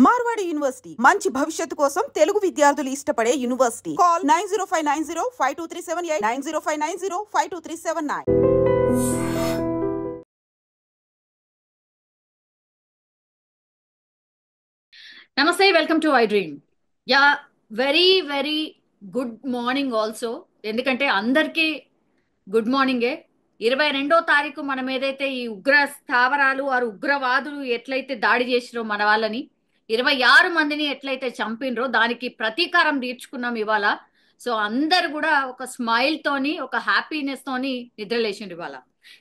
Marwadi university మంచి భవిష్యత్తు కోసం తెలుగు విద్యార్థులు ఇష్టపడే university. Call 9059052378 9059052379. Namaste, welcome to I Dream. Yeah, very good morning also. ఎందుకంటే అందరికీ గుడ్ మార్నింగే. 22వ తారీఖు మనం ఏదైతే ఈ ఉగ్ర స్థావరాలు వారు ఉగ్రవాదులు ఎట్లయితే దాడి చేసిరో మన వాళ్ళని 26 మందిని ఎట్లయితే చంపినరో దానికి ప్రతీకారం తీర్చుకున్నాం ఇవాళ. సో అందరు కూడా ఒక స్మైల్ తోని ఒక హ్యాపీనెస్ తోని నిద్రలేసిండ్రు ఇవాళ.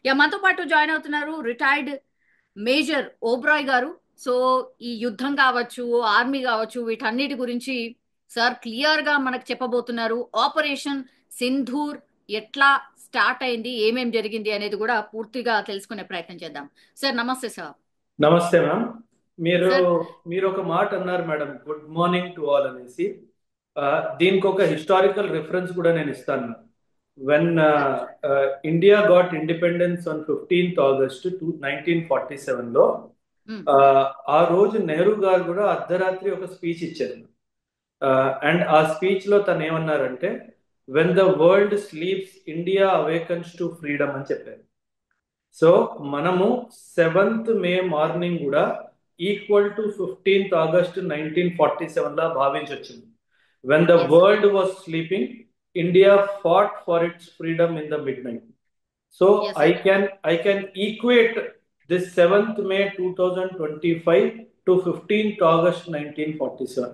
యా, మనతో పాటు జాయిన్ అవుతున్నారు రిటైర్డ్ మేజర్ ఓబ్రాయ్ గారు. సో ఈ యుద్ధం కావచ్చు, ఆర్మీ కావచ్చు, వీటన్నిటి గురించి సార్ క్లియర్ గా మనకు చెప్పబోతున్నారు. ఆపరేషన్ సింధూర్ ఎట్లా స్టార్ట్ అయింది, ఏమేం జరిగింది అనేది కూడా పూర్తిగా తెలుసుకునే ప్రయత్నం చేద్దాం. సార్ నమస్తే. సార్ నమస్తే మ్యామ్. మీరు ఒక మాట అన్నారు madam, good morning to all అనేసి. దీనికి ఒక హిస్టారికల్ రిఫరెన్స్ కూడా నేను ఇస్తాను. When India got independence on 15th August 1947 లో ఆ రోజు నెహ్రూ గారు కూడా అర్ధరాత్రి ఒక స్పీచ్ ఇచ్చారు. అండ్ ఆ స్పీచ్ లో తను ఏమన్నారంటే, when the world sleeps India awakens to freedom అని చెప్పారు. సో మనము 7th May మార్నింగ్ కూడా ఈక్వల్ టు 15th August 1947 లా భావించొచ్చింది. When the world was sleeping, India fought for its freedom in the midnight. So I can equate this 7th May 2025 to 15th August 1947.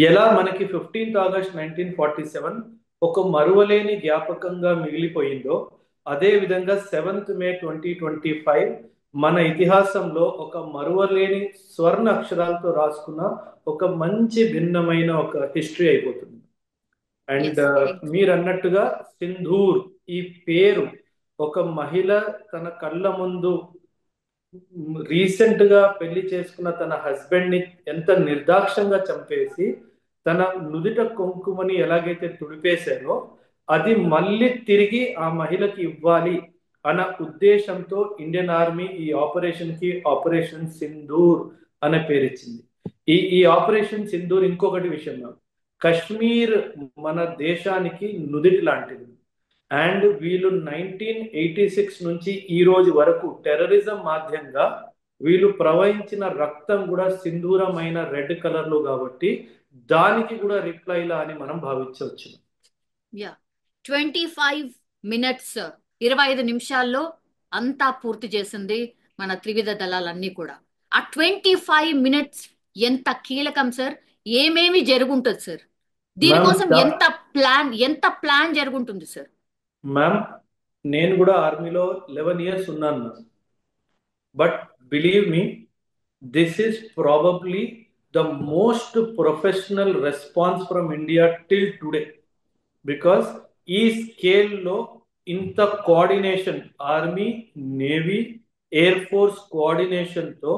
ఎలా మనకి 15th August 1947 ఒక మరువలేని జ్ఞాపకంగా మిగిలిపోయిందో, అదే విధంగా 7th May 2025 మన ఇతిహాసంలో ఒక మరువలేని స్వర్ణ అక్షరాలతో రాసుకున్న ఒక మంచి భిన్నమైన ఒక హిస్టరీ అయిపోతుంది. అండ్ మీరు అన్నట్టుగా సింధూర్ ఈ పేరు ఒక మహిళ తన కళ్ళ ముందు రీసెంట్ గా పెళ్లి చేసుకున్న తన హస్బెండ్ ని ఎంత నిర్దాక్షంగా చంపేసి తన నుదుట కుంకుమని ఎలాగైతే తుడిపేశారో, అది మళ్ళీ తిరిగి ఆ మహిళకి ఇవ్వాలి అన్న ఉద్దేశంతో ఇండియన్ ఆర్మీ ఈ ఆపరేషన్ కి ఆపరేషన్ సింధూర్ అనే పేరు ఇచ్చింది. ఈ ఆపరేషన్ సింధూర్ ఇంకొకటి విషయం, కశ్మీర్ మన దేశానికి నుదిటి లాంటిది. అండ్ వీళ్ళు 1986 నుంచి ఈ రోజు వరకు టెర్రరిజం మాధ్యంగా వీళ్ళు ప్రవహించిన రక్తం కూడా సింధూరమైన రెడ్ కలర్ లో, కాబట్టి దానికి కూడా రిప్లైలా అని మనం భావించవచ్చు. 25 minutes 25 నిమిషాల్లో అంతా పూర్తి చేసింది మన త్రివిధ దళాలన్నీ కూడా. ఆ 25 minutes ఎంత కీలకం సార్, ఏమేమి జరుగుంటుంది సార్, దీనికోసం ఎంత ప్లాన్ జరుగుంటుంది సార్? మ్యామ్, నేను కూడా ఆర్మీలో 11 years ఉన్నాను. But believe me, this is probably the most professional response from India till today. Because ఈ స్కేల్లో ఇంత coordination, army, navy, air force కోఆర్డినేషన్తో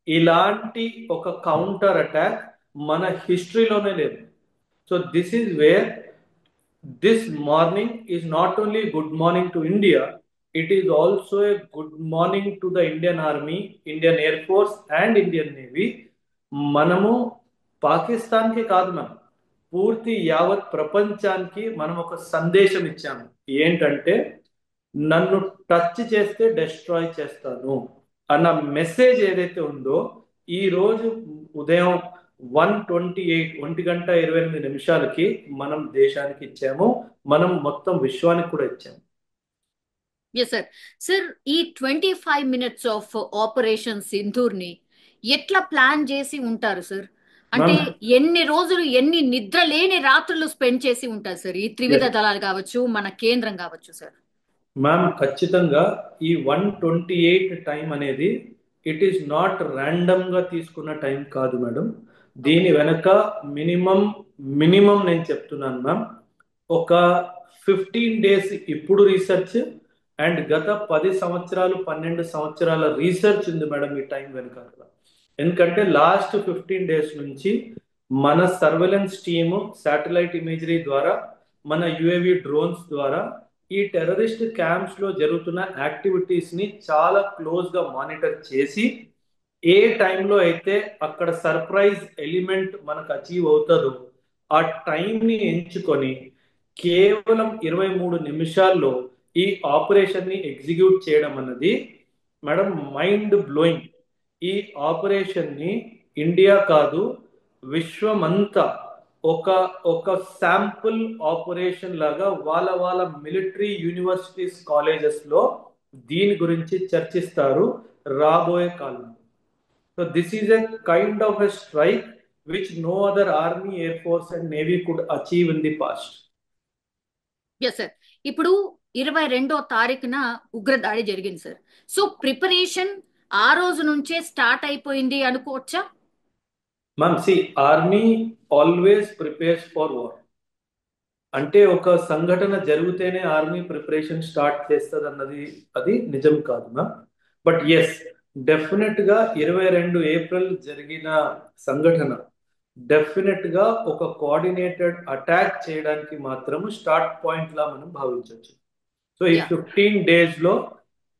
ఇలాంటి ఒక కౌంటర్ అటాక్ మన హిస్టరీలోనే లేదు. So this is where this morning is not only good morning to India, it is also a good morning to the Indian Army, Indian Air Force and Indian Navy. మనము పాకిస్తాన్కి కాదు ma'am, పూర్తి యావత్ ప్రపంచానికి మనం ఒక సందేశం ఇచ్చాము. ఏంటంటే, నన్ను టచ్ చేస్తే డెస్ట్రాయ్ చేస్తాను అన్న మెసేజ్ ఏదైతే ఉందో, ఈ రోజు ఉదయం 1:28 మనం దేశానికి ఇచ్చాము, మనం మొత్తం విశ్వానికి కూడా ఇచ్చాము. సార్ ఈ 25 minutes ఆఫ్ ఆపరేషన్ సింధూర్ ని ఎట్లా ప్లాన్ చేసి ఉంటారు సార్? అంటే ఎన్ని రోజులు, ఎన్ని నిద్ర లేని రాత్రులు స్పెండ్ చేసి ఉంటారు సార్ ఈ త్రివిధ దళాలు కావచ్చు, మన కేంద్రం కావచ్చు సార్? మ్యామ్, ఖచ్చితంగా ఈ 1:28 టైం అనేది ఇట్ ఈస్ నాట్ ర్యాండమ్ గా తీసుకున్న టైం కాదు మేడం. దీని వెనక మినిమం నేను చెప్తున్నాను మ్యామ్, ఒక 15 days ఇప్పుడు రీసెర్చ్ అండ్ గత 10 సంవత్సరాలు 12 సంవత్సరాల రీసెర్చ్ ఉంది మేడం ఈ టైం వెనక. ఎందుకంటే లాస్ట్ 15 days నుంచి మన సర్వేలెన్స్ టీము శాటిలైట్ ఇమేజరీ ద్వారా, మన యుఏవి డ్రోన్స్ ద్వారా ఈ టెర్రరిస్ట్ క్యాంప్స్ లో జరుగుతున్న యాక్టివిటీస్ ని చాలా క్లోజ్ గా మానిటర్ చేసి ఏ టైంలో అయితే అక్కడ సర్ప్రైజ్ ఎలిమెంట్ మనకు అచీవ్ అవుతుందో ఆ టైంని ఎంచుకొని కేవలం 23 నిమిషాల్లో ఈ ఆపరేషన్ ని ఎగ్జిక్యూట్ చేయడం అన్నది మేడం మైండ్ బ్లోయింగ్. ఈ ఆపరేషన్ ని ఇండియా కాదు, విశ్వమంతా ఒక ఒక శాంపుల్ ఆపరేషన్ లాగా వాళ్ళ వాళ్ళ మిలిటరీ యూనివర్సిటీస్ కాలేజెస్ లో దీని గురించి చర్చిస్తారు రాబోయే కాలంలో. So this is a kind of a strike which no other army, air force and navy could achieve in the past. Yes sir. ఇప్పుడు 22వ తారీఖున ఉగ్రదాడి జరిగింది సార్. సో ప్రిపరేషన్ ఆ రోజు నుంచే స్టార్ట్ అయిపోయింది అనుకోవచ్చా? Ma'am see, army always prepares for war. అంటే ఒక సంఘటన జరిగితేనే ఆర్మీ ప్రిపరేషన్ స్టార్ట్ చేస్తుంది అన్నది అది నిజం కాదు మ్యామ్. బట్ ఎస్, డెఫినెట్ గా 22 ఏప్రిల్ జరిగిన సంఘటన డెఫినెట్ గా ఒక కోఆర్డినేటెడ్ అటాక్ చేయడానికి మాత్రం స్టార్ట్ పాయింట్ లా మనం భావించవచ్చు. సో ఈ 15 days లో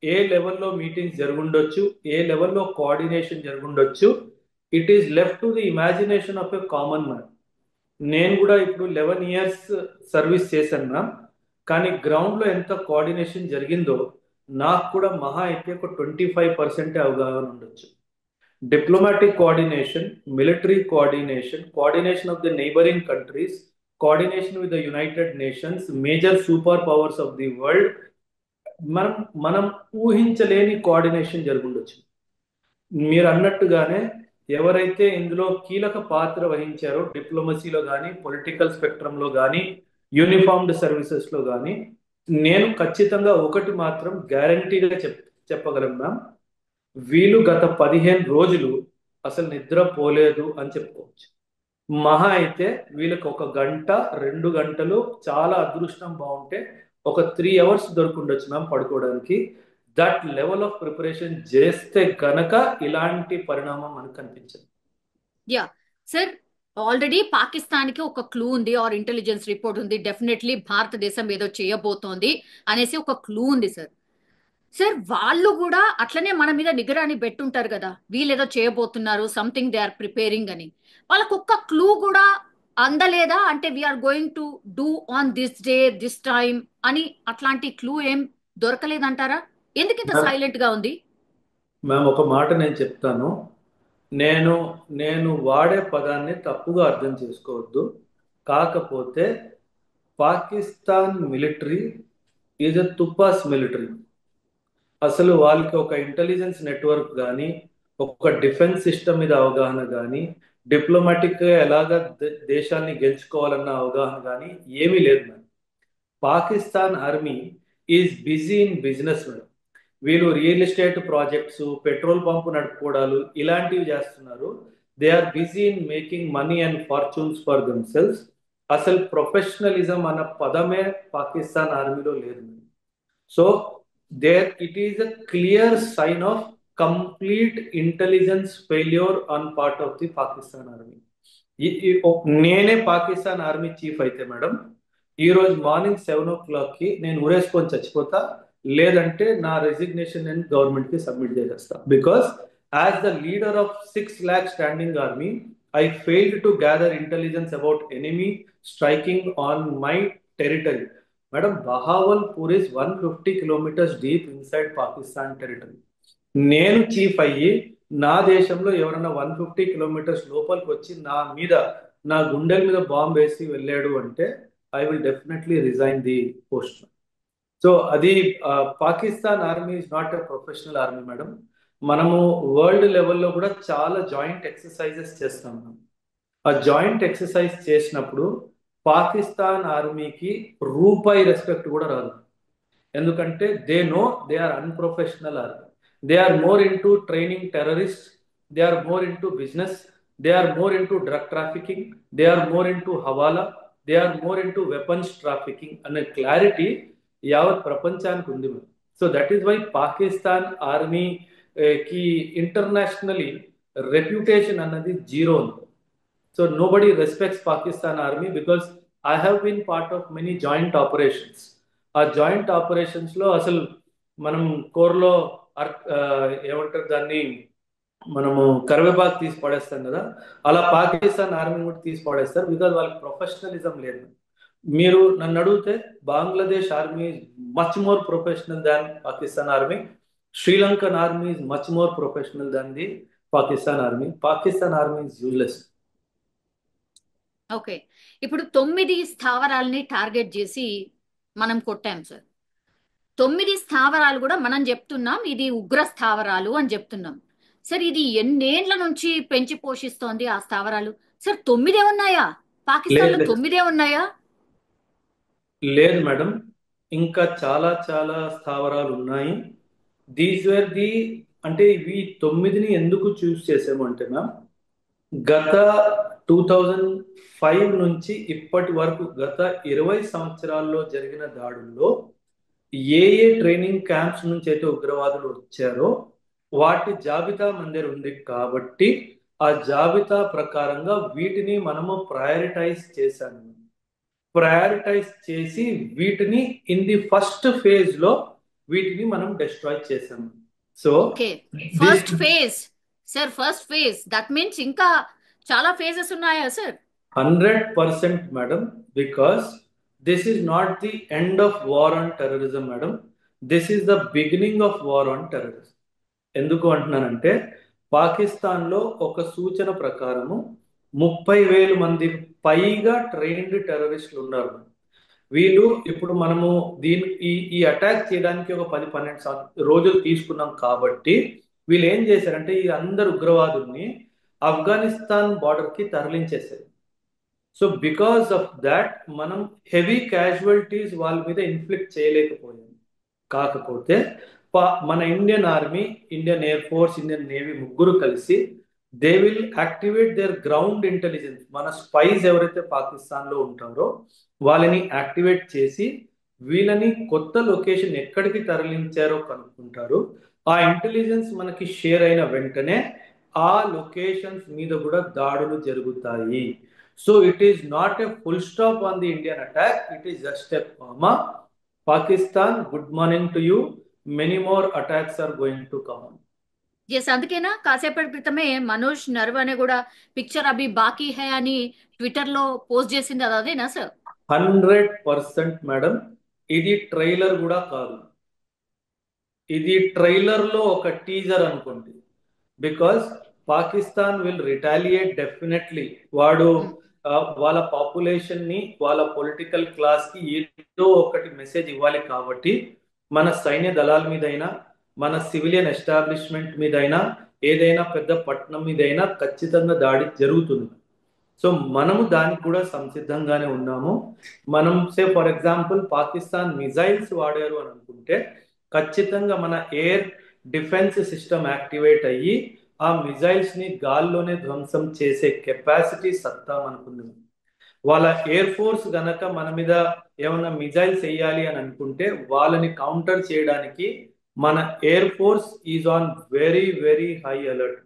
ఏ లెవెల్లో మీటింగ్స్ జరుగుండొచ్చు, ఏ లెవెల్లో కోఆర్డినేషన్ జరుగుండొచ్చు, it is left to the imagination of a common man. నేను కూడా ఇప్పుడు 11 years సర్వీస్ చేశాను, కానీ గ్రౌండ్ లో ఎంత కోఆర్డినేషన్ జరిగిందో నాకు కూడా మహా అయితే ఒక 25% అవగాహన ఉండొచ్చు. Diplomatic coordination, military coordination, coordination of the neighbouring countries, coordination with the United nations, major super powers of the world, మనం మనం ఊహించలేని కోఆర్డినేషన్ జరుగుండొచ్చు. మీరు అన్నట్టుగానే ఎవరైతే ఇందులో కీలక పాత్ర వహించారో డిప్లొమసీలో కానీ, పొలిటికల్ స్పెక్ట్రంలో కానీ, యూనిఫార్మ్డ్ సర్వీసెస్ లో కానీ, నేను ఖచ్చితంగా ఒకటి మాత్రం గ్యారంటీగా చెప్పగలను మ్యామ్, వీళ్ళు గత 15 రోజులు అసలు నిద్రపోలేదు అని చెప్పుకోవచ్చు. మహా అయితే వీళ్ళకి 1 గంట 2 గంటలు చాలా అదృష్టం బాగుంటే ఒక 3 hours దొరుకుండొచ్చు మ్యామ్ పడుకోవడానికి. దట్ లెవెల్ ఆఫ్ ప్రిపరేషన్ చేస్తే గనక ఇలాంటి పరిణామం మనకు కనిపించదు. యా సార్, ఆల్రెడీ పాకిస్తాన్ కి ఒక క్లూ ఉంది, ఆర్ ఇంటెలిజెన్స్ రిపోర్ట్ ఉంది, డెఫినెట్లీ భారతదేశం ఏదో చేయబోతోంది అనేసి ఒక క్లూ ఉంది సార్. సార్ వాళ్ళు కూడా అట్లనే మన మీద నిగరాని పెట్టుంటారు కదా, వీళ్ళేదో చేయబోతున్నారు, సంథింగ్ దే ఆర్ ప్రిపేరింగ్ అని. వాళ్ళకు ఒక్క క్లూ కూడా అందలేదా? అంటే we're going to do on this day this time అని అట్లాంటి క్లూ ఏం దొరకలేదంటారా? ఎందుకు ఇంత సైలెంట్ గా ఉంది? మ్యామ్ ఒక మాట నేను చెప్తాను, నేను నేను వాడే పదాన్ని తప్పుగా అర్థం చేసుకోవద్దు. కాకపోతే పాకిస్తాన్ మిలిటరీ ఈజ్ ఎ తుపాస్ మిలిటరీ. అసలు వాళ్ళకి ఒక ఇంటెలిజెన్స్ నెట్వర్క్ కానీ, ఒక డిఫెన్స్ సిస్టమ్ మీద అవగాహన కానీ, డిప్లొమాటిక్ ఎలాగ దేశాన్ని గెలుచుకోవాలన్న అవగాహన కానీ ఏమీ లేదు madam. Pakistan army is busy in business madam. వీళ్ళు real estate projects, petrol pump నడుపుకోవడాలు ఇలాంటివి చేస్తున్నారు. They are busy in making money and fortunes for themselves. అసలు ప్రొఫెషనలిజం అన్న పదమే పాకిస్తాన్ ఆర్మీలో లేదు. So there it is a clear sign of complete intelligence failure on part of the Pakistan army. నేనే Pakistan army chief అయితే మేడం, ఈ రోజు morning 7 o'clock కి నేను ఊరేసుకొని చచ్చిపోతా, లేదంటే నా రెసిగ్నేషన్ నేను గవర్నమెంట్ కి సబ్మిట్ చేసేస్తా. Because as the leader of 6 lakh standing army, I failed to gather intelligence about enemy striking on my territory. Madam, Bahawalpur is 150 kilometers deep inside Pakistan territory. నేను chief అయ్యి నా దేశంలో ఎవరైనా 150 kilometers లోపలికి వచ్చి నా గుండెల మీద బాంబు వేసి వెళ్ళాడు అంటే I will definitely resign the post. So అది Pakistan army is not a professional army madam. మనము వరల్డ్ లెవెల్లో కూడా చాలా జాయింట్ ఎక్సర్సైజెస్ చేస్తాం. ఆ జాయింట్ ఎక్సర్సైజ్ చేసినప్పుడు పాకిస్తాన్ ఆర్మీకి రూపాయి రెస్పెక్ట్ కూడా రాదు. ఎందుకంటే they know they are unprofessional army. They are more into training terrorist, they are more into business, they are more into drug trafficking, they are more into hawala, they are more into weapons trafficking అనే clarity యావత్ ప్రపంచానికి ఉంది. So that is why Pakistan army కి internationally reputation అన్నది zero ఉంది. So nobody respects Pakistan army because I have been part of many joint operations. ఆ joint operations లో అసలు మనం కోర్లో ఏమంటారు దాన్ని మనము కరివేపాకు తీసి పడేస్తాం కదా, అలా పాకిస్తాన్ ఆర్మీని కూడా తీసి పడేస్తారు, బికాజ్ వాళ్ళకి ప్రొఫెషనలిజం లేదు. మీరు నన్ను అడిగితే Bangladesh army is much more professional than Pakistan army. Sri Lankan army is much more professional than the Pakistan army. Pakistan army is useless. Okay, ఇప్పుడు 9 స్థావరాలని టార్గెట్ చేసి మనం కొట్టాం సార్. 9 స్థావరాలు కూడా మనం చెప్తున్నాం ఇది ఉగ్ర స్థావరాలు అని చెప్తున్నాం. సార్ ఇది ఎన్నేళ్ల నుంచి పెంచి పోషిస్తోంది ఆ స్థావరాలు? సార్ 9 ఉన్నాయా? పాకిస్తాన్ లో లేదు 9 ఉన్నాయా? లేదు మేడం, ఇంకా చాలా చాలా స్థావరాలు ఉన్నాయి. దీస్ వేర్ ది, అంటే ఇవి 9ని ఎందుకు చూస్ చేసాము అంటే మ్యామ్, గత 2005 నుంచి ఇప్పటి వరకు గత 20 సంవత్సరాల్లో జరిగిన దాడుల్లో ఏ ఏ ట్రైనింగ్ క్యాంప్స్ నుంచి అయితే ఉగ్రవాదులు వచ్చారో వాటి జాబితా మన దగ్గర ఉంది కాబట్టి ఆ జాబితా ప్రకారంగా వీటిని మనము ప్రయారిటైజ్ చేశాము. ప్రయారిటైజ్ చేసి వీటిని ఇన్ ది ఫస్ట్ ఫేజ్ లో వీటిని మనం డిస్ట్రాయ్ చేసాము. So okay, first phase sir, first phase that means ఇంకా చాలా ఫేజెస్ ఉన్నాయా sir? 100% madam, because this is not the end of war on terrorism madam, this is the beginning of war on terrorism. ఎందుకు అంటున్నానంటే పాకిస్తాన్లో ఒక సూచన ప్రకారము 30,000 మంది పైగా ట్రైన్డ్ టెర్రరిస్టులు ఉన్నారు. వీళ్ళు ఇప్పుడు మనము ఈ అటాక్ చేయడానికి ఒక 10-12 రోజులు తీసుకున్నాం కాబట్టి వీళ్ళు ఏం చేశారంటే ఈ అందరు ఉగ్రవాదుల్ని ఆఫ్ఘనిస్తాన్ బార్డర్కి తరలించేశారు. సో బికాస్ ఆఫ్ దాట్ మనం హెవీ క్యాజువల్టీస్ వాళ్ళ మీద ఇన్ఫ్లిక్ట్ చేయలేకపోయాం. కాకపోతే మన Indian army, Indian air force, Indian navy ముగ్గురు కలిసి they will activate their ground intelligence. మన స్పైస్ ఎవరైతే పాకిస్తాన్లో ఉంటారో వాళ్ళని యాక్టివేట్ చేసి వీళ్ళని కొత్త లొకేషన్ ఎక్కడికి తరలించారో కనుక్కుంటారు. ఆ ఇంటెలిజెన్స్ మనకి షేర్ అయిన వెంటనే ఆ లొకేషన్స్ మీద కూడా దాడులు జరుగుతాయి. So it is not a full stop on the Indian attack, it is just a comma. Pakistan, good morning to you, many more attacks are going to come. Yes, అందుకేనా కాసేపటి క్రితమే మనోజ్ నర్వనే కూడా పిక్చర్ అభి బాకీ హై అని ట్విట్టర్ లో post చేసింది, అదేనా sir? 100% madam, ఇది ట్రైలర్ కూడా కాదు, ఇది ట్రైలర్ లో ఒక టీజర్ అనుకోండి. Because Pakistan will retaliate definitely. వాడు వాళ్ళ పాపులేషన్ ని, వాళ్ళ పొలిటికల్ క్లాస్ కి ఏదో ఒకటి మెసేజ్ ఇవ్వాలి కాబట్టి మన సైన్య దళాల మీదైనా, మన సివిలియన్ ఎస్టాబ్లిష్మెంట్ మీదైనా, ఏదైనా పెద్ద పట్టణం మీదైనా ఖచ్చితంగా దాడి జరుగుతుంది. సో మనము దానికి కూడా సంసిద్ధంగానే ఉన్నాము. మనం ఫర్ ఎగ్జాంపుల్ పాకిస్తాన్ మిజైల్స్ వాడారు అని అనుకుంటే ఖచ్చితంగా మన ఎయిర్ డిఫెన్స్ సిస్టమ్ యాక్టివేట్ అయ్యి ఆ మిజైల్స్ ని గాల్లోనే ధ్వంసం చేసే కెపాసిటీ సత్తా మనకుంది. వాళ్ళ ఎయిర్ ఫోర్స్ గనక మన మీద ఏమైనా మిజైల్స్ వేయాలి అని అనుకుంటే వాళ్ళని కౌంటర్ చేయడానికి మన air force is on very very high alert.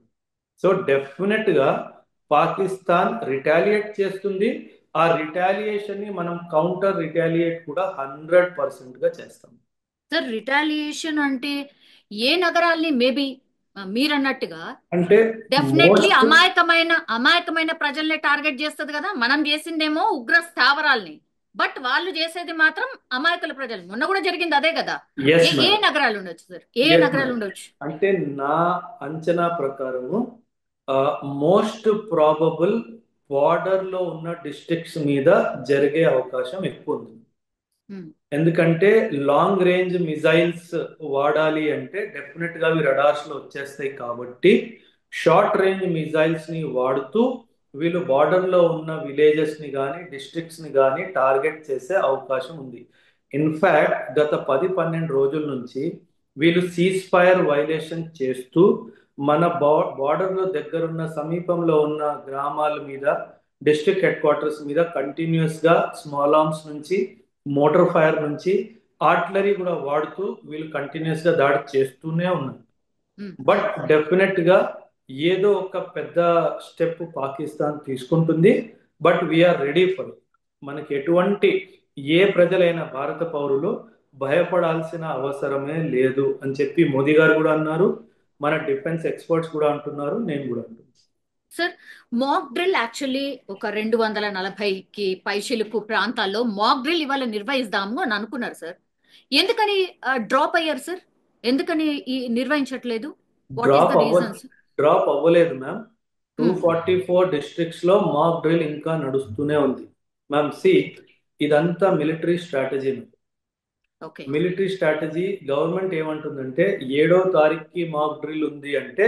So definite గా పాకిస్తాన్ రిటాలియేట్ చేస్తుంది. ఆ రిటాలియేషన్ ని మనం కౌంటర్ రిటాలియేట్ కూడా 100% గా చేస్తాం. సార్ రిటాలియేషన్ అంటే ఏ నగరాల్ని? మేబీ మీరు అన్నట్టుగా అంటే డెఫినెట్లీ అమాయకమైన ప్రజల్ని టార్గెట్ చేస్తుంది కదా. మనం చేసిందేమో ఉగ్ర స్థావరాల్ని, బట్ వాళ్ళు చేసేది మాత్రం అమాయకుల ప్రజలు. మొన్న కూడా జరిగింది అదే కదా. ఏ నగరాలు ఉండొచ్చు సార్? నగరాలు ఉండొచ్చు అంటే నా అంచనా ప్రకారము మోస్ట్ ప్రాబబుల్ బార్డర్ లో ఉన్న డిస్ట్రిక్ట్స్ మీద జరిగే అవకాశం ఎక్కువ ఉంది. ఎందుకంటే లాంగ్ రేంజ్ మిజైల్స్ వాడాలి అంటే డెఫినెట్ గా అవి రడార్స్ లో వచ్చేస్తాయి కాబట్టి షార్ట్ రేంజ్ మిజైల్స్ ని వాడుతూ వీళ్ళు బార్డర్ లో ఉన్న విలేజెస్ ని కానీ డిస్ట్రిక్ట్స్ ని కానీ టార్గెట్ చేసే అవకాశం ఉంది. ఇన్ఫాక్ట్ గత 10-12 రోజుల నుంచి వీళ్ళు సీజ్ ఫైర్ వైలేషన్ చేస్తూ మన బార్డర్ లో దగ్గరున్న సమీపంలో ఉన్న గ్రామాల మీద, డిస్ట్రిక్ట్ హెడ్ క్వార్టర్స్ మీద కంటిన్యూస్ గా స్మాల్ ఆర్మ్స్ నుంచి, మోటార్ ఫైర్ నుంచి, ఆర్టిలరీ కూడా వాడుతూ వీళ్ళు కంటిన్యూస్ గా దాడి చేస్తూనే ఉన్నారు. బట్ డెఫినెట్ గా ఏదో ఒక పెద్ద స్టెప్ పాకిస్తాన్ తీసుకుంటుంది. But we're ready for it. మనకి ఎటువంటి ఏ ప్రజలైన భారత పౌరులు భయపడాల్సిన అవసరమే లేదు అని చెప్పి మోదీ గారు కూడా అన్నారు. మన డిఫెన్స్ ఎక్స్పర్ట్స్ కూడా అంటున్నారు, నేను కూడా అంటున్నాను. సార్, మాక్ డ్రిల్ యాక్చువల్లీ ఒక 240కి పైచిలుకు ప్రాంతాల్లో మాక్ డ్రిల్ ఇవాళ నిర్వహిస్తాము అని అనుకున్నారు సార్. ఎందుకని డ్రాప్ అయ్యారు సార్? ఎందుకని ఈ నిర్వహించట్లేదు? What is the reasons? Drop అవ్వలేదు మ్యామ్. 244 డిస్ట్రిక్ట్స్ లో మాక్ డ్రిల్ ఇంకా నడుస్తూనే ఉంది మ్యామ్. ఇదంతా military strategy. Okay. Military strategy. Government ఏమంటుందంటే 7వ తారీఖుకి మాక్ డ్రిల్ ఉంది అంటే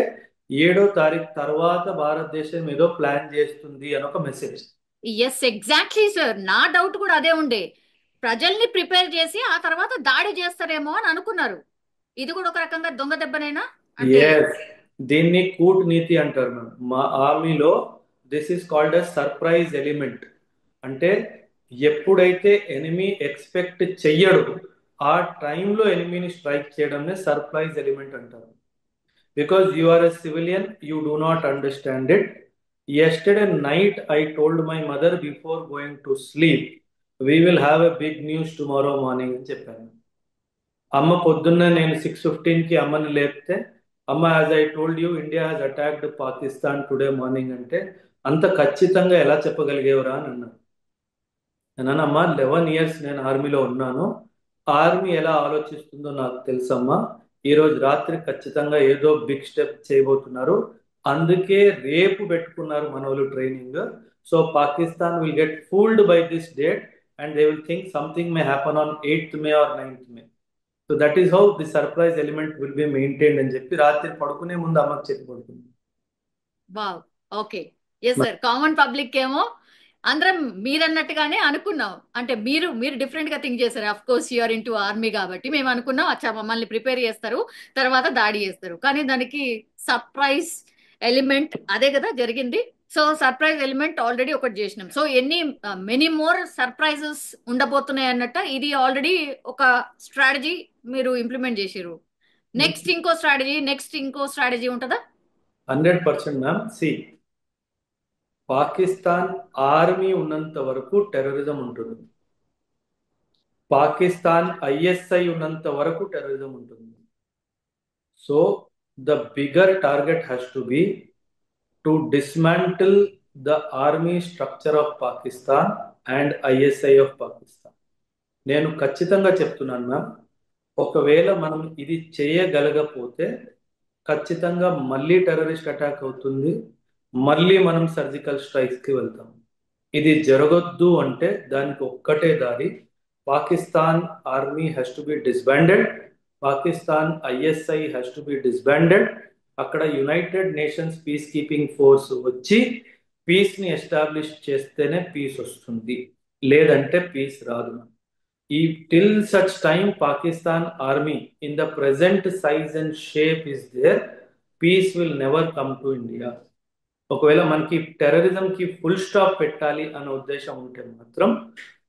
7వ తారీఖు తర్వాత భారతదేశం ఏదో ప్లాన్ చేస్తుంది అని ఒక మెసేజ్. Yes, exactly sir. నా డౌట్ కూడా అదే ఉండే. ప్రజల్ని ప్రిపేర్ చేసి ఆ తర్వాత దాడి చేస్తారేమో అని అనుకున్నారు. ఇది కూడా ఒక రకంగా దొంగ దెబ్బనేనా అంటే? దీన్ని కూటనీతి అంటారు మ్యామ్. మా ఆర్మీలో this is called a surprise element. అంటే ఎప్పుడైతే ఎనిమీ ఎక్స్పెక్ట్ చెయ్యడు ఆ టైంలో ఎనిమీని స్ట్రైక్ చేయడంనే సర్ప్రైజ్ ఎలిమెంట్ అంటారు. Because you are a civilian, you do not understand it. Yesterday night, I told my mother before going to sleep, we will have a big news tomorrow morning అని చెప్పాను. అమ్మ పొద్దున్న నేను 6:15కి అమ్మని లేపితే, అమ్మ as I told you India has attacked Pakistan today morning అంటే, అంత ఖచ్చితంగా ఎలా చెప్పగలిగేవరా అని అన్నాను. అన్నానమ్మా 11 years నేను ఆర్మీలో ఉన్నాను, ఆర్మీ ఎలా ఆలోచిస్తుందో నాకు తెలుసమ్మా. ఈరోజు రాత్రి ఖచ్చితంగా ఏదో బిగ్ స్టెప్ చేయబోతున్నారు, అందుకే రేపు పెట్టుకున్నారు మన వాళ్ళు training. So Pakistan will get fooled by this date and they will think something may happen on 8th May or 9th May. So that is how the surprise element will be maintained అని చెప్పి రాత్రి పడుకునే ముందు అమ్మకి చెప్పి పడుకుంది. Wow, okay. Yes sir. Common public ఏమో అందరం మీరన్నట్టుగానే అనుకున్నాం. అంటే మీరు డిఫరెంట్ గా థింక్ చేశారు. Of course you're into army కాబట్టి మేము అనుకున్నాం అచ్చా మమ్మల్ని ప్రిపేర్ చేస్తారు, తర్వాత దాడి చేస్తారు. కానీ దానికి సర్ప్రైజ్ ఎలిమెంట్ అదే కదా జరిగింది. సో సర్ప్రైజ్ ఎలిమెంట్ ఆల్రెడీ ఒకటి చేసినాం. సో మెనీ మోర్ సర్ప్రైజెస్ ఉండబోతున్నాయి అన్నట్ట. ఇది ఆల్రెడీ ఒక స్ట్రాటజీ మీరు ఇంప్లిమెంట్ చేసారు. నెక్స్ట్ ఇంకో స్ట్రాటజీ ఉంటుందా? 100% మ్యామ్. పాకిస్తాన్ ఆర్మీ ఉన్నంత వరకు టెర్రరిజం ఉంటుంది. పాకిస్తాన్ ISI ఉన్నంత వరకు టెర్రరిజం ఉంటుంది. So the bigger target has to B to dismantle the army structure of Pakistan and ISI of Pakistan. నేను ఖచ్చితంగా చెప్తున్నాను మ్యామ్, ఒకవేళ మనం ఇది చేయగలగపోతే ఖచ్చితంగా మళ్ళీ టెర్రరిస్ట్ అటాక్ అవుతుంది, మళ్ళీ మనం సర్జికల్ స్ట్రైక్స్కి వెళ్తాం. ఇది జరగొద్దు అంటే దానికి ఒక్కటే దారి, Pakistan army has to be disbanded, Pakistan ISI has to be disbanded. అక్కడ united nations peace keeping force వచ్చి పీస్ని ఎస్టాబ్లిష్ చేస్తేనే పీస్ వస్తుంది, లేదంటే పీస్ రాదు. ఈ till such time Pakistan army in the present size and shape is there, peace will never come to India. ఒకవేళ మనకి టెర్రరిజం కి ఫుల్ స్టాప్ పెట్టాలి అనే ఉద్దేశం ఉంటే మాత్రం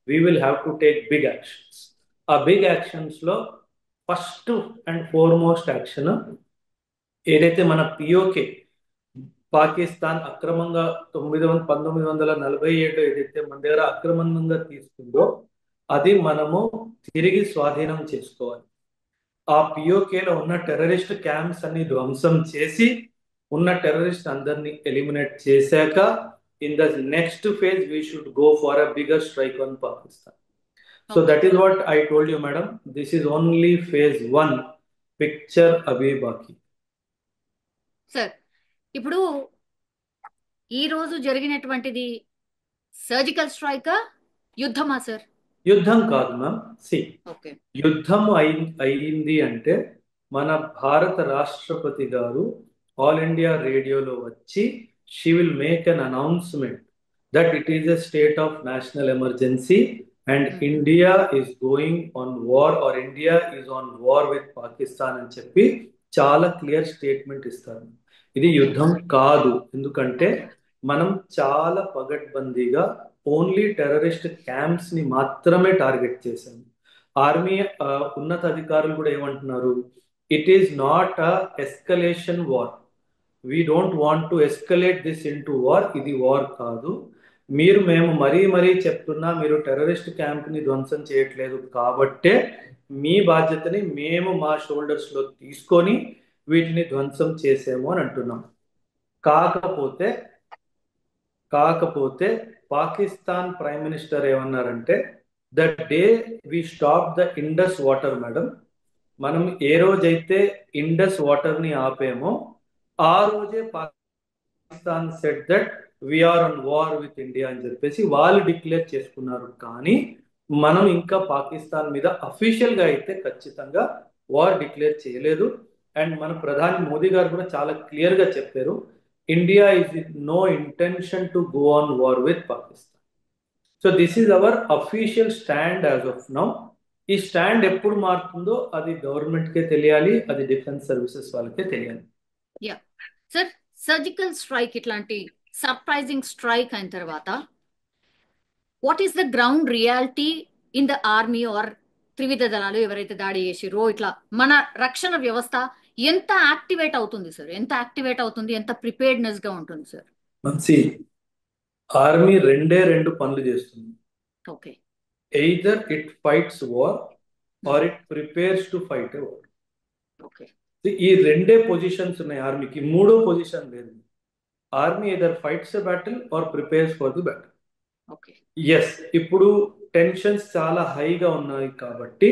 we will have to take big actions. ఆ బిగ్ యాక్షన్స్ లో ఫస్ట్ అండ్ ఫార్మోస్ట్ యాక్షన్ ఏదైతే మన POK పాకిస్తాన్ అక్రమంగా 1947 ఏదైతే మన దగ్గర అక్రమంగా తీసుకుందో అది మనము తిరిగి స్వాధీనం చేసుకోవాలి. ఆ POKలో ఉన్న టెర్రరిస్ట్ క్యాంప్స్ అన్ని ధ్వంసం చేసి ఉన్న టెర్రరిస్ట్ అందరినీ ఎలిమినేట్ చేశాక in the next phase we should go for a bigger strike on Pakistan. So that is what I told you madam. This is only phase 1, picture అబీ బాకీ. సార్, ఇప్పుడు ఈ రోజు జరిగినటువంటిది సర్జికల్ స్ట్రైకా, యుద్ధమా సార్? యుద్ధం కాదు మ్యామ్. యుద్ధం అయింది అంటే మన భారత రాష్ట్రపతి గారు ఆల్ ఇండియా రేడియోలో వచ్చి she will make an announcement that it is a state of national emergency and India is going on war or India is on war with Pakistan అని చెప్పి చాలా క్లియర్ స్టేట్మెంట్ ఇస్తారు. ఇది యుద్ధం కాదు, ఎందుకంటే మనం చాలా పగడ్బందీగా ఓన్లీ టెర్రరిస్ట్ క్యాంప్స్ ని మాత్రమే టార్గెట్ చేశాము. ఆర్మీ ఉన్నత అధికారులు కూడా ఏమంటున్నారు, it is not a escalation war, we don't want to escalate this in to war. ఇది వార్ కాదు, మేము మరీ చెప్తున్నా మీరు టెర్రరిస్ట్ క్యాంప్ని ధ్వంసం చేయట్లేదు కాబట్టే మీ బాధ్యతని మేము మా షోల్డర్స్లో తీసుకొని వీటిని ధ్వంసం చేసాము అని అంటున్నాం. కాకపోతే కాకపోతే పాకిస్తాన్ ప్రైమ్ మినిస్టర్ ఏమన్నారంటే, the day we stop the Indus water madam, మనం ఏ రోజైతే ఇండస్ వాటర్ ని ఆపేమో ఆ రోజే Pakistan set that we're on war with India అని చెప్పేసి వాళ్ళు డిక్లేర్ చేసుకున్నారు. కానీ మనం ఇంకా పాకిస్తాన్ మీద అఫీషియల్ గా అయితే ఖచ్చితంగా వార్ డిక్లేర్ చేయలేదు. అండ్ మన ప్రధాని మోదీ గారు కూడా చాలా క్లియర్ గా చెప్పారు, India is with no intention to go on war with Pakistan. So this is our official stand as of now. ఈ స్టాండ్ ఎప్పుడు మారుతుందో అది గవర్నమెంట్కే తెలియాలి, అది డిఫెన్స్ సర్వీసెస్ వాళ్ళకే తెలియాలి. యా సార్, సర్జికల్ స్ట్రైక్ ఇట్లాంటి సర్ప్రైజింగ్ స్ట్రైక్ అయిన తర్వాత what is the ground reality in the army or త్రివిధ దళాలు ఎవరైతే దాడి చేసిరో ఇట్లా మన రక్షణ వ్యవస్థ ఎంత యాక్టివేట్ అవుతుంది సార్? ఎంత యాక్టివేట్ అవుతుంది? ఎంత ప్రిపేర్డ్నెస్ గా ఉంటుంది సార్? మంచి ఆర్మీ రెండు పనులు చేస్తుంది. Okay, either it fights war or it prepares to fight a war. Okay, ఈ రెండే పొజిషన్స్ ఉన్నాయి ఆర్మీకి, మూడో పొజిషన్ లేదు. Army either fights a battle or prepares for the battle. Okay, yes, ఇప్పుడు టెన్షన్స్ చాలా హైగా ఉన్నాయి కాబట్టి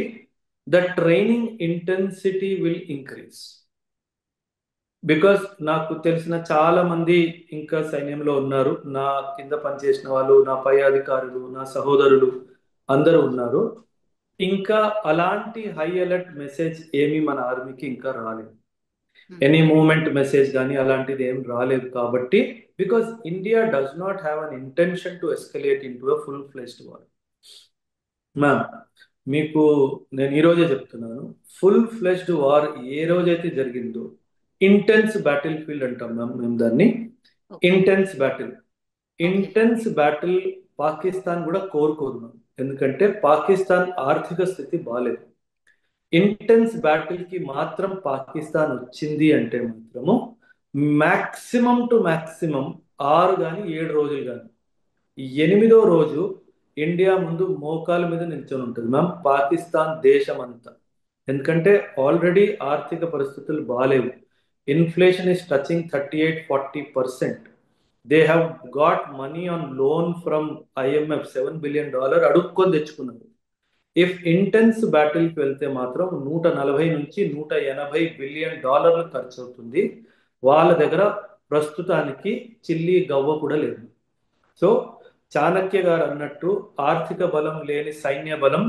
the training intensity will increase. Because నాకు తెలిసిన చాలా మంది ఇంకా సైన్యంలో ఉన్నారు, నా కింద పనిచేసిన వాళ్ళు, నా పై అధికారులు, నా సహోదరులు అందరూ ఉన్నారు. ఇంకా అలాంటి హై అలర్ట్ మెసేజ్ ఏమీ మన ఆర్మీకి ఇంకా రాలేదు. ఎనీ మూమెంట్ మెసేజ్ కానీ అలాంటిది ఏం రాలేదు. కాబట్టి because India does not have an intention to escalate in to a full fledged war. Ma'am, మీకు నేను ఈ రోజే చెప్తున్నాను, ఫుల్ ఫ్లెజ్డ్ వార్ ఏ రోజైతే జరిగిందో, ఇంటెన్స్ బ్యాటిల్ ఫీల్డ్ అంటాం మ్యామ్ మేము దాన్ని. ఇంటెన్స్ బ్యాటిల్ పాకిస్తాన్ కూడా కోరుకోదు మ్యామ్, ఎందుకంటే పాకిస్తాన్ ఆర్థిక స్థితి బాగాలేదు. ఇంటెన్స్ బ్యాటిల్ కి మాత్రం పాకిస్తాన్ వచ్చింది అంటే మాత్రము మ్యాక్సిమం టు మ్యాక్సిమం 6 కానీ 7 రోజులు కానీ 8వ రోజు ఇండియా ముందు మోకాల మీద నిల్చొని ఉంటుంది మ్యామ్ పాకిస్తాన్ దేశం అంతా. ఎందుకంటే ఆల్రెడీ ఆర్థిక పరిస్థితులు బాగాలేవు. Inflation is touching 38-40%. They have got money on loan from IMF $7 billion అడుక్కొని తెచ్చుకున్నారు. ఇఫ్ ఇంటెన్స్ బ్యాటిల్కి వెళ్తే మాత్రం 140 నుంచి 180 బిలియన్ డాలర్లు ఖర్చు అవుతుంది. వాళ్ళ దగ్గర ప్రస్తుతానికి చిల్లి గవ్వ కూడా లేదు. సో చాణక్య గారు అన్నట్టు ఆర్థిక బలం లేని సైన్య బలం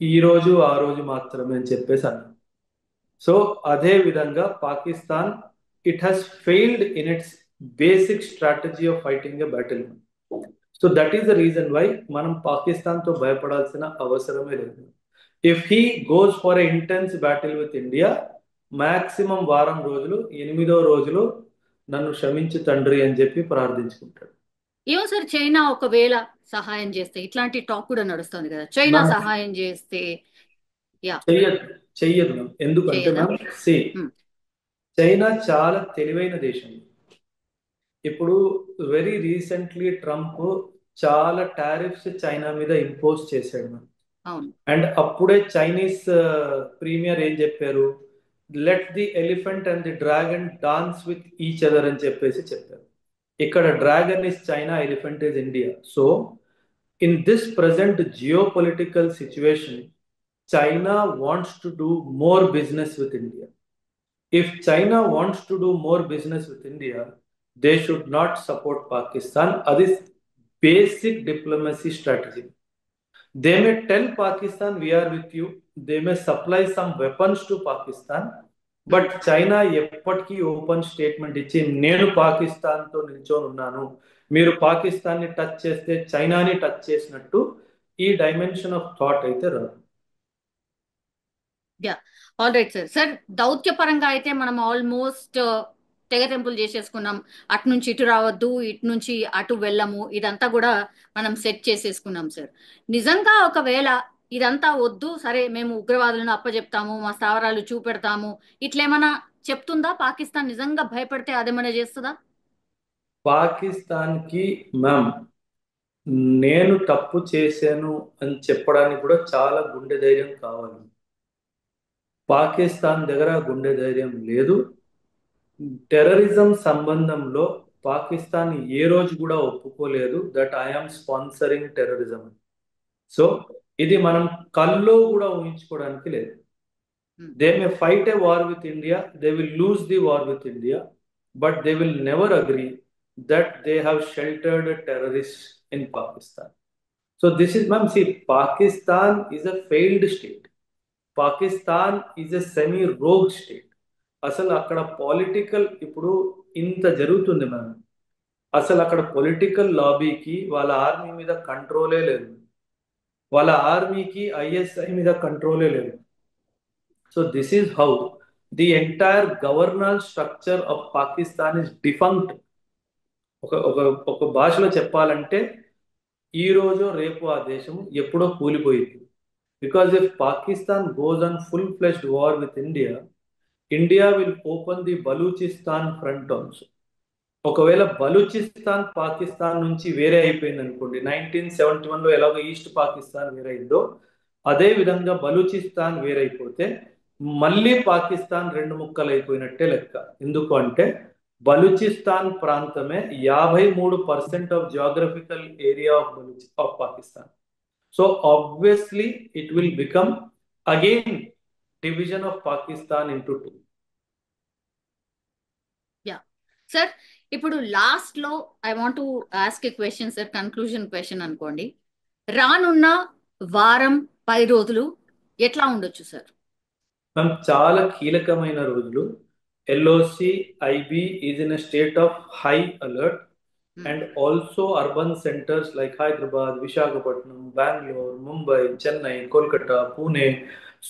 ఈ రోజు ఆ రోజు మాత్రమే అని చెప్పేసి అన్నారు. సో అదే విధంగా Pakistan it has failed in its basic strategy of fighting a battle. So that is the reason why మనం పాకిస్తాన్ తో భయపడాల్సిన అవసరమే లేదు. If he goes for a intense battle with India, maximum వారం రోజులు, 8వ రోజులు నన్ను క్షమించు తండ్రి అని చెప్పి ప్రార్థించుకుంటాడు. ఏమో సార్, చైనా ఒకవేళ సహాయం చేస్తే, ఇట్లాంటి టాక్ కూడా నడుస్తుంది కదా, చైనా సహాయం చేస్తే చెయ్యదు మ్యామ్. ఎందుకంటే మ్యామ్ చైనా చాలా తెలివైన దేశం. ఇప్పుడు వెరీ రీసెంట్లీ ట్రంప్ చాలా టారిఫ్స్ చైనా మీద ఇంపోజ్ చేశాడు మ్యామ్. అండ్ అప్పుడే చైనీస్ ప్రీమియర్ ఏం చెప్పారు, let the elephant and the dragon dance with each other అని చెప్పేసి చెప్పారు. ఇక్కడ dragon is China, elephant is India. So in this present geopolitical situation, China wants to do more business with India. If China wants to do more business with India, they should not support Pakistan. That is basic diplomacy strategy. They may tell Pakistan, we are with you. They may supply some weapons to Pakistan. But China ఎప్పటికీ open statement ఇచ్చి నేను పాకిస్తాన్తో నిల్చొని ఉన్నాను, మీరు పాకిస్తాన్ని touch చేస్తే చైనాని touch చేసినట్టు ఈ డైమెన్షన్ ఆఫ్ థాట్ అయితే రాదు. All right sir. సార్, దౌత్యపరంగా అయితే మనం ఆల్మోస్ట్ తెగతెంపులు చేసేసుకున్నాం. అటు నుంచి ఇటు రావద్దు, ఇటు నుంచి అటు వెళ్ళము, ఇదంతా కూడా మనం సెట్ చేసేసుకున్నాం సార్. నిజంగా ఒకవేళ ఇదంతా వద్దు, సరే మేము ఉగ్రవాదులను అప్పచెప్తాము, మా స్థావరాలు చూపెడతాము, ఇట్లేమన్నా చెప్తుందా పాకిస్తాన్? నిజంగా భయపడితే అదేమన్నా చేస్తుందా? పాకిస్తాన్ కి మ్యామ్ నేను తప్పు చేశాను అని చెప్పడానికి కూడా చాలా గుండె ధైర్యం కావాలి. పాకిస్తాన్ దగ్గర గుండె ధైర్యం లేదు. టెర్రరిజం సంబంధంలో పాకిస్తాన్ ఏ రోజు కూడా ఒప్పుకోలేదు that I'm sponsoring terrorism. So ఇది మనం కల్లో కూడా ఊహించుకోవడానికి లేదు. They may fight a war with India, they will lose the war with India, but they will never agree that they have sheltered terrorist in Pakistan. So this is ma'am, see Pakistan is a failed state. Pakistan is a semi rogue state. అసలు అక్కడ political ఇప్పుడు ఇంత జరుగుతుంది ma'am, అసలు అక్కడ political లాబీకి వాళ్ళ army మీద కంట్రోలే లేదు, వాళ్ళ ఆర్మీకి ఐఎస్ఐ మీద కంట్రోలే లేదు. So this is how the entire governance structure of Pakistan is defunct. ఒక ఒక ఒక భాషలో చెప్పాలంటే ఈ రోజు రేపు ఆ దేశం ఎప్పుడో కూలిపోయింది. Because if Pakistan goes on full fleshed war with India, India will open the Balochistan front also. ఒకవేళ బలూచిస్తాన్ పాకిస్తాన్ నుంచి వేరే అయిపోయింది అనుకోండి, 1971లో ఎలాగో ఈస్ట్ పాకిస్తాన్ వేరైందో అదే విధంగా బలూచిస్తాన్ వేరైపోతే మళ్ళీ పాకిస్తాన్ రెండు ముక్కలు అయిపోయినట్టే లెక్క. ఎందుకు అంటే బలూచిస్తాన్ ప్రాంతమే 53% of geographical area of Pakistan. So obviously it will become again division of Pakistan into 2. Yeah sir, ఇప్పుడు లాస్ట్ లో I want to ask a question sir, conclusion question అనుకోండి. రానున్న వారం 10 రోజులు ఎట్లా ఉండొచ్చు సార్? మ్యామ్ చాలా కీలకమైన రోజులు. LOC IB is in a state of high alert and also urban centres like Hyderabad, Visakhapatnam, Bengaluru, Mumbai, Chennai, Kolkata, Pune,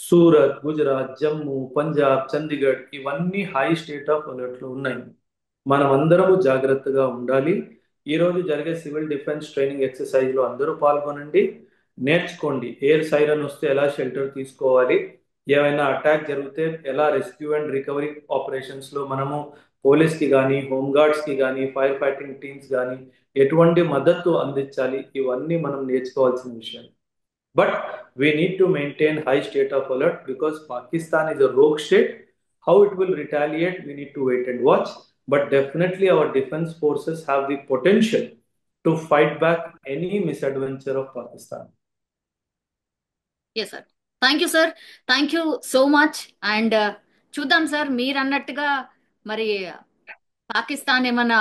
Surat, Gujarat, Jammu, Punjab, Chandigarh ఇవన్నీ హై స్టేట్ ఆఫ్ అలర్ట్లో ఉన్నాయి. మనం అందరము జాగ్రత్తగా ఉండాలి. ఈరోజు జరిగే సివిల్ డిఫెన్స్ ట్రైనింగ్ ఎక్సర్సైజ్లో అందరూ పాల్గొనండి, నేర్చుకోండి. ఎయిర్ సైరన్ వస్తే ఎలా షెల్టర్ తీసుకోవాలి, ఏమైనా అటాక్ జరిగితే ఎలా రెస్క్యూ అండ్ రికవరీ ఆపరేషన్స్లో మనము పోలీస్కి కానీ, హోంగార్డ్స్కి కానీ, ఫైర్ ఫైటింగ్ టీమ్స్ కానీ ఎటువంటి మద్దతు అందించాలి, ఇవన్నీ మనం నేర్చుకోవాల్సిన విషయం. But we need to maintain high state of alert because Pakistan is a rogue state. How it will retaliate, we need to wait and watch. But definitely our defense forces have the potential to fight back any misadventure of Pakistan. Yes, sir. Thank you, sir. Thank you so much. And చూద్దాం sir, మీరు అన్నట్టుగా మరి పాకిస్తాన్ ఏమన్నా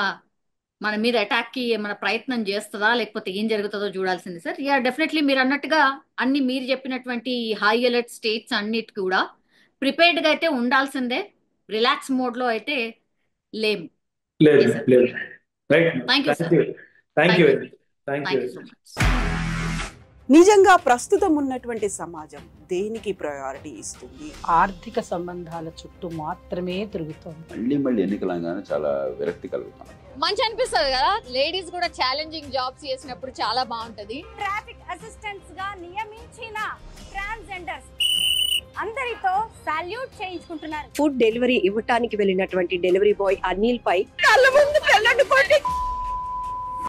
మన మీద attack కి ఏమైనా ప్రయత్నం చేస్తుందా లేకపోతే ఏం జరుగుతుందో చూడాల్సింది సార్. యా, డెఫినెట్లీ మీరు అన్నట్టుగా అన్ని మీరు చెప్పినటువంటి హై అలర్ట్ స్టేట్స్ అన్నిటి కూడా ప్రిపేర్డ్ గా అయితే ఉండాల్సిందే. రిలాక్స్ మోడ్ లో అయితే లేము. Thank you sir. Thank you so much. నిజంగా ప్రస్తుతం ఉన్నటువంటి సమాజం దేనికి ప్రయారిటీ ఇస్తుంది? ఆర్థిక సంబంధాల చుట్టూ మాత్రమే తిరుగుతోంది. మళ్ళీ ఎన్నికలంగానే చాలా విరక్తి కలుగుతాం. మంచి అనిపిస్తుంది కదా, లేడీస్ కూడా ఛాలెంజింగ్ జాబ్స్ చేసినప్పుడు చాలా బాగుంటది. ట్రాఫిక్ అసిస్టెంట్స్ గా నియమించిన ట్రాన్స్జెండర్స్ అందరితో సాల్యూట్ చేయించుకుంటున్నారు. ఫుడ్ డెలివరీ ఇవ్వటానికి వెళ్ళినటువంటి డెలివరీ బాయ్ అనిల్ పై కళ్ళ ముందు పెళ్ళండి